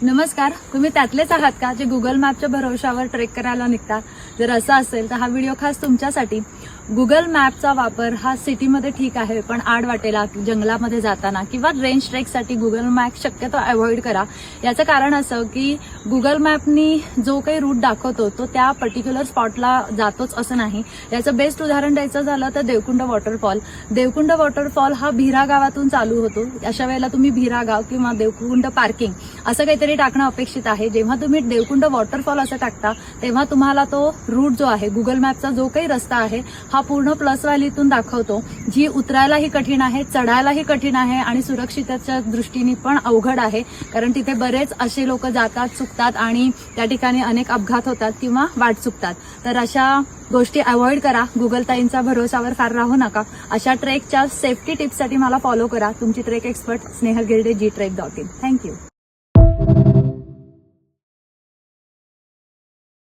नमस्कार, तुम्ही त्यातलेच आहात का जे गुगल मॅपच्या भरोशावर ट्रेक करायला निघता? जर असं असेल तर हा व्हिडिओ खास तुमच्यासाठी. गुगल मॅपचा वापर हा सिटीमध्ये ठीक आहे, पण आडवाटेला जंगलामध्ये जाताना किंवा रेंज ट्रेकसाठी गुगल मॅप शक्यतो अवॉइड करा. याचं कारण असं की गुगल मॅपनी जो काही रूट दाखवतो तो त्या पर्टिक्युलर स्पॉटला जातोच असं नाही. याचं बेस्ट उदाहरण द्यायचं झालं तर देवकुंड वॉटरफॉल. देवकुंड वॉटरफॉल हा भिरा गावातून चालू होतो. अशा वेळेला तुम्ही भिरा गाव किंवा देवकुंड पार्किंग असं काहीतरी टाकणं अपेक्षित आहे. जेव्हा तुम्ही देवकुंड वॉटरफॉल असं टाकता तेव्हा तुम्हाला तो रूट जो आहे, गुगल मॅपचा जो काही रस्ता आहे हा पूर्ण प्लस व्हॅलीतून दाखवतो, जी उतरायलाही कठीण आहे, चढायलाही कठीण आहे आणि सुरक्षिततेच्या दृष्टीने पण अवघड आहे. कारण तिथे बरेच असे लोक जातात, चुकतात आणि त्या ठिकाणी अनेक अपघात होतात किंवा वाट चुकतात. तर अशा गोष्टी अवॉइड करा. गुगल ताईंच्या भरोशावर फार राहू नका. अशा ट्रेकच्या सेफ्टी टिप्ससाठी मला फॉलो करा. तुमची trek expert Snehal Girde, gtrek.in. Thank you.